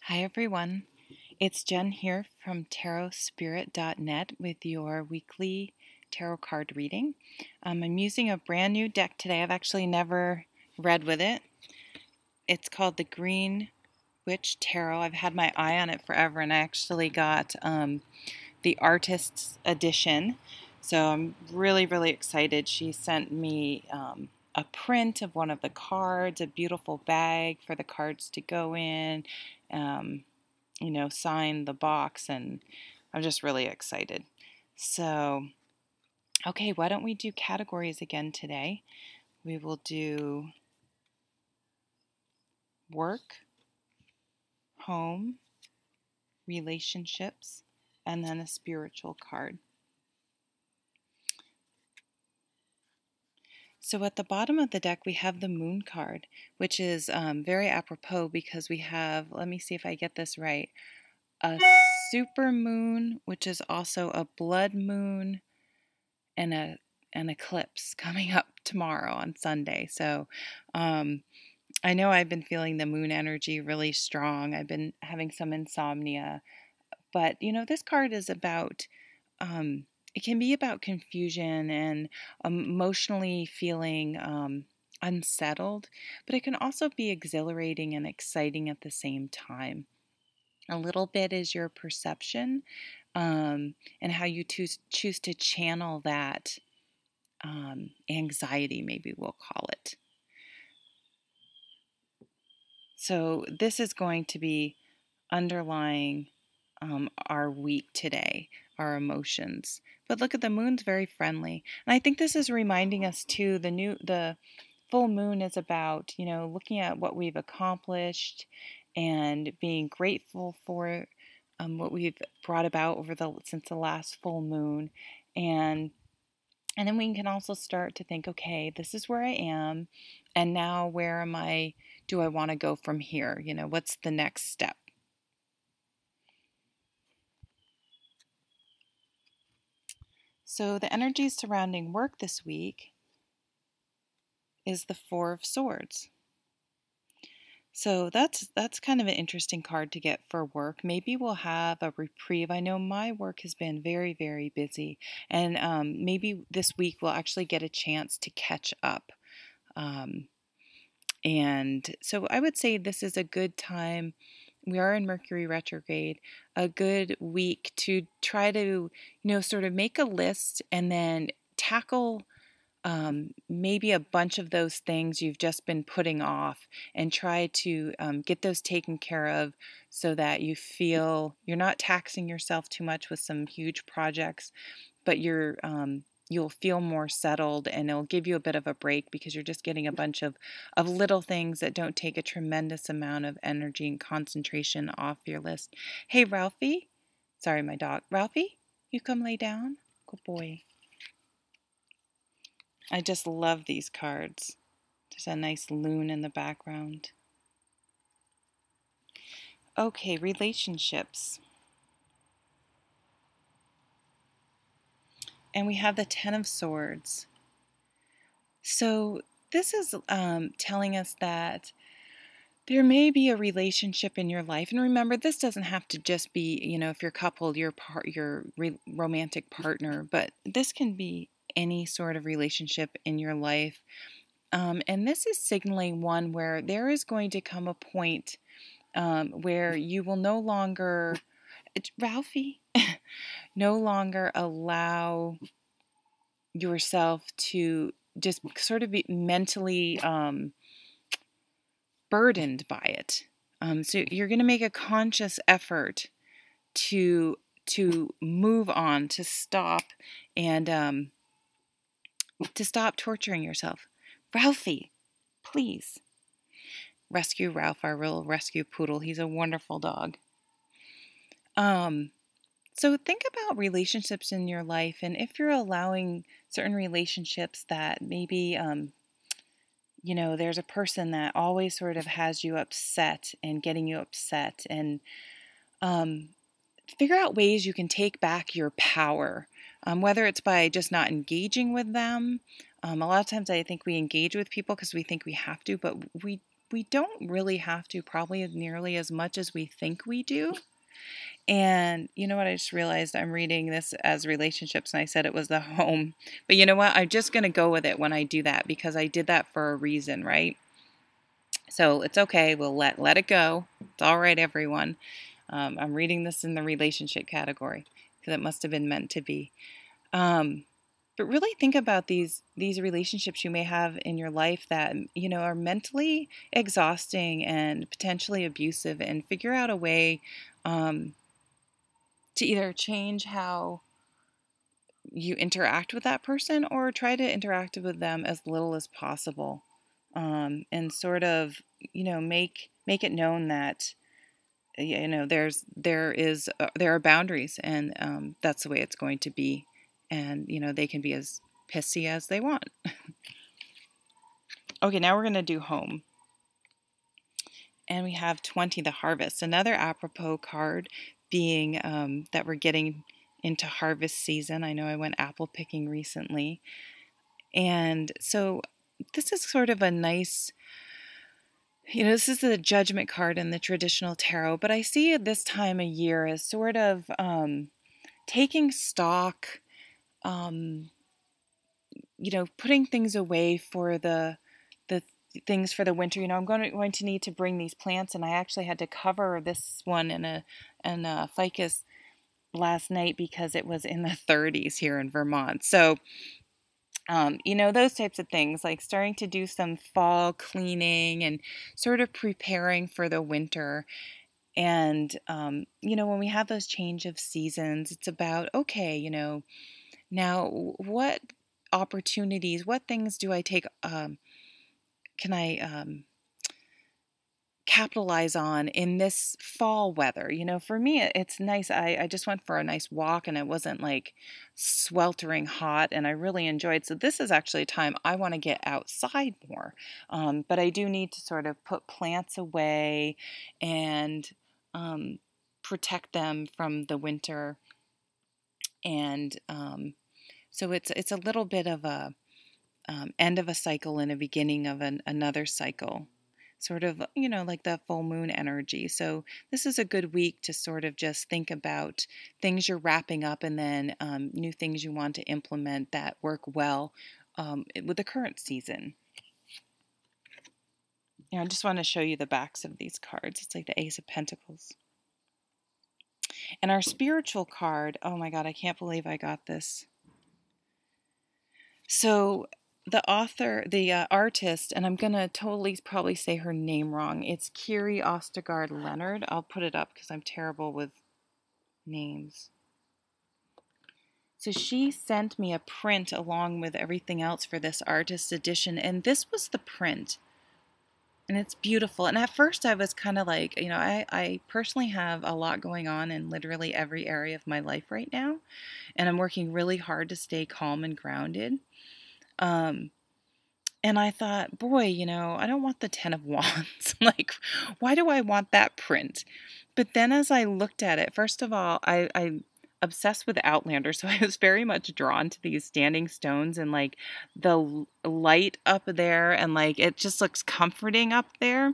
Hi everyone, it's Jen here from tarotspirit.net with your weekly tarot card reading. I'm using a brand new deck today. I've actually never read with it. It's called the Green Witch Tarot. I've had my eye on it forever and I actually got the artist's edition. So I'm really excited. She sent me a print of one of the cards, a beautiful bag for the cards to go in. Sign the box, and I'm just really excited. So, okay, why don't we do categories again today? We will do work, home, relationships, and then a spiritual card. So at the bottom of the deck, we have the moon card, which is very apropos because we have, let me see if I get this right, a super moon, which is also a blood moon, and an eclipse coming up tomorrow on Sunday. So I know I've been feeling the moon energy really strong. I've been having some insomnia. But, this card is about, it can be about confusion and emotionally feeling unsettled, but it can also be exhilarating and exciting at the same time. A little bit is your perception and how you choose to channel that anxiety, maybe we'll call it. So this is going to be underlying our week today, our emotions. But look at the moon's very friendly, and I think this is reminding us too. The full moon is about looking at what we've accomplished and being grateful for what we've brought about since the last full moon, and then we can also start to think, okay, this is where I am, and now where am I? Do I want to go from here? What's the next step? So the energies surrounding work this week is the Four of Swords. So that's kind of an interesting card to get for work. Maybe we'll have a reprieve. I know my work has been very busy, and maybe this week we'll actually get a chance to catch up. And so I would say this is a good time. We are in Mercury retrograde, a good week to try to, sort of make a list and then tackle maybe a bunch of those things you've just been putting off and try to get those taken care of so that you feel you're not taxing yourself too much with some huge projects, but you'll feel more settled and it'll give you a bit of a break because you're just getting a bunch of little things that don't take a tremendous amount of energy and concentration off your list. Hey, Ralphie. Sorry, my dog. Ralphie, you come lay down. Good boy. I just love these cards. There's a nice loon in the background. Okay, relationships. And we have the Ten of Swords. So this is telling us that there may be a relationship in your life. And remember, this doesn't have to just be, if you're coupled, your romantic partner, but this can be any sort of relationship in your life. And this is signaling one where there is going to come a point where you will no longer, Ralphie, no longer allow yourself to just sort of be mentally burdened by it. So you're going to make a conscious effort to move on, to stop, and to stop torturing yourself. Ralphie, please. Rescue Ralph, our real rescue poodle. He's a wonderful dog. So think about relationships in your life, and if you're allowing certain relationships that maybe, there's a person that always sort of has you upset and getting you upset, and figure out ways you can take back your power, whether it's by just not engaging with them. A lot of times I think we engage with people because we think we have to, but we we don't really have to, probably nearly as much as we think we do. And you know what? I just realized I'm reading this as relationships, and I said it was the home. But you know what? I'm just going to go with it when I do that because I did that for a reason, right? So it's okay. We'll let it go. It's all right, everyone. I'm reading this in the relationship category because it must have been meant to be. Um, but really think about these relationships you may have in your life that are mentally exhausting and potentially abusive, and figure out a way um, to either change how you interact with that person or try to interact with them as little as possible, and sort of make it known that there are boundaries, and that's the way it's going to be, and they can be as pissy as they want. Okay, now we're going to do home. And we have 20, the harvest. Another apropos card being that we're getting into harvest season. I know I went apple picking recently. And so this is sort of a nice, this is the judgment card in the traditional tarot, but I see it this time of year as sort of taking stock, putting things away for the things for the winter. I'm going to need to bring these plants, and I actually had to cover this one in a ficus last night because it was in the 30s here in Vermont. So those types of things, like starting to do some fall cleaning and sort of preparing for the winter. And when we have those change of seasons, it's about, okay, now what opportunities, what things do I take can I capitalize on in this fall weather? For me, it's nice. I just went for a nice walk, and it wasn't like sweltering hot, and I really enjoyed. So this is actually a time I want to get outside more. But I do need to sort of put plants away and protect them from the winter. And so it's a little bit of a end of a cycle and a beginning of another cycle, sort of, like the full moon energy. So this is a good week to sort of just think about things you're wrapping up, and then new things you want to implement that work well with the current season. I just want to show you the backs of these cards. It's like the Ace of Pentacles. And our spiritual card, oh my God, I can't believe I got this. So the author, the artist, and I'm going to totally probably say her name wrong. It's Kiri Ostergaard Leonard. I'll put it up because I'm terrible with names. So she sent me a print along with everything else for this artist edition, and this was the print. And it's beautiful. And at first I was kind of like, I personally have a lot going on in literally every area of my life right now, and I'm working really hard to stay calm and grounded. And I thought, boy, I don't want the 10 of Wands. Like, why do I want that print? But then as I looked at it, first of all, I'm obsessed with Outlander. So I was very much drawn to these standing stones and like the light up there. And like, it just looks comforting up there.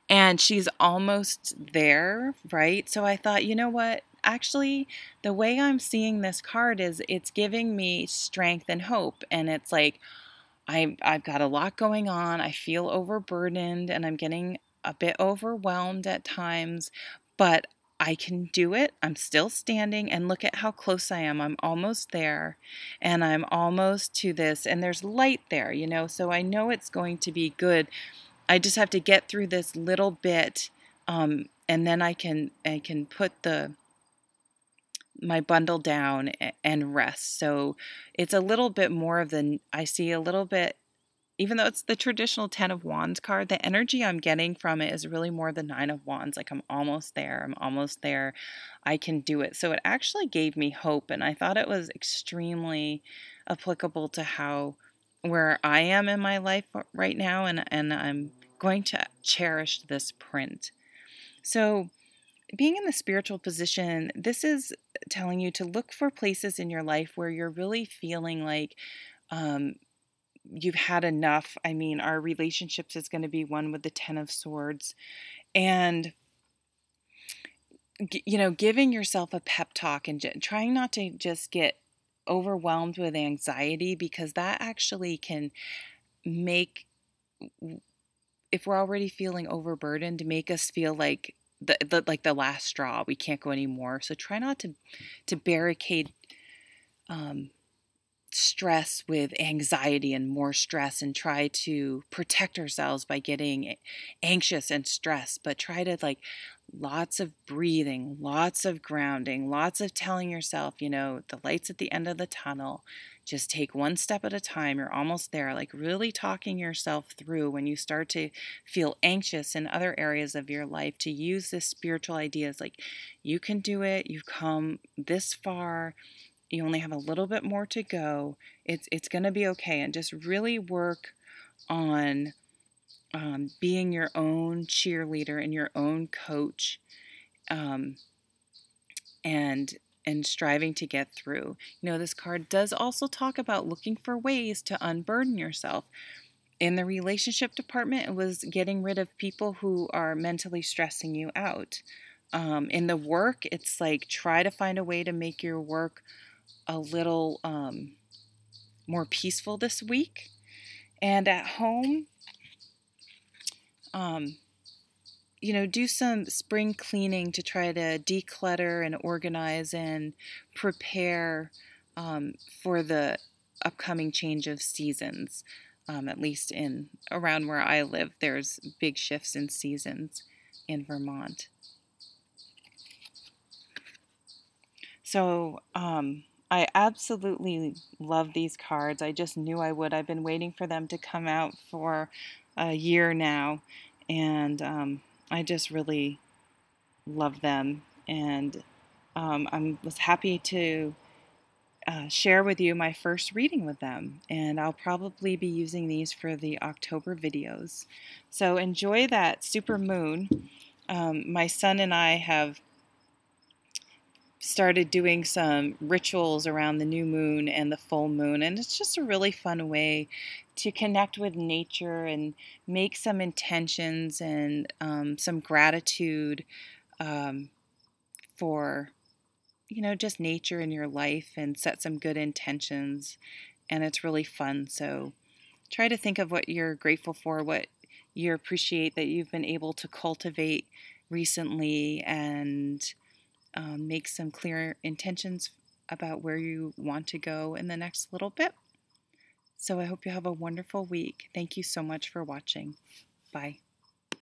And she's almost there, right? So I thought, you know what? Actually, the way I'm seeing this card is it's giving me strength and hope. And it's like, I've got a lot going on. I feel overburdened, and I'm getting a bit overwhelmed at times, but I can do it. I'm still standing, and look at how close I am. I'm almost there, and I'm almost to this, and there's light there, so I know it's going to be good. I just have to get through this little bit, and then I can put my bundle down and rest. So it's a little bit more of I see a little bit, even though it's the traditional 10 of Wands card, the energy I'm getting from it is really more the 9 of Wands. Like, I'm almost there. I can do it. So it actually gave me hope. And I thought it was extremely applicable to where I am in my life right now. And I'm going to cherish this print. So being in the spiritual position, this is telling you to look for places in your life where you're really feeling like you've had enough. I mean, our relationships is going to be one with the Ten of Swords. And giving yourself a pep talk and trying not to just get overwhelmed with anxiety, because that actually can make, if we're already feeling overburdened, to make us feel like the last straw. We can't go anymore. So try not to barricade um, stress with anxiety and more stress, and try to protect ourselves by getting anxious and stressed. But try to, like, lots of breathing, lots of grounding, lots of telling yourself, the light's at the end of the tunnel. Just take one step at a time. You're almost there. Like, really talking yourself through when you start to feel anxious in other areas of your life, to use this spiritual ideas like, you can do it. You've come this far. You only have a little bit more to go. It's going to be okay. And just really work on being your own cheerleader and your own coach, um, and striving to get through. This card does also talk about looking for ways to unburden yourself. In the relationship department, it was getting rid of people who are mentally stressing you out. In the work, it's like, try to find a way to make your work a little more peaceful this week. And at home, do some spring cleaning to try to declutter and organize and prepare for the upcoming change of seasons. At least in around where I live, there's big shifts in seasons in Vermont. So I absolutely love these cards. I just knew I would. I've been waiting for them to come out for a year now, and I just really love them. And I was happy to share with you my first reading with them, and I'll probably be using these for the October videos. So enjoy that super moon. My son and I have started doing some rituals around the new moon and the full moon, and it's just a really fun way to connect with nature and make some intentions and some gratitude for just nature in your life, and set some good intentions. And it's really fun. So try to think of what you're grateful for, what you appreciate that you've been able to cultivate recently, and make some clear intentions about where you want to go in the next little bit. So I hope you have a wonderful week. Thank you so much for watching. Bye.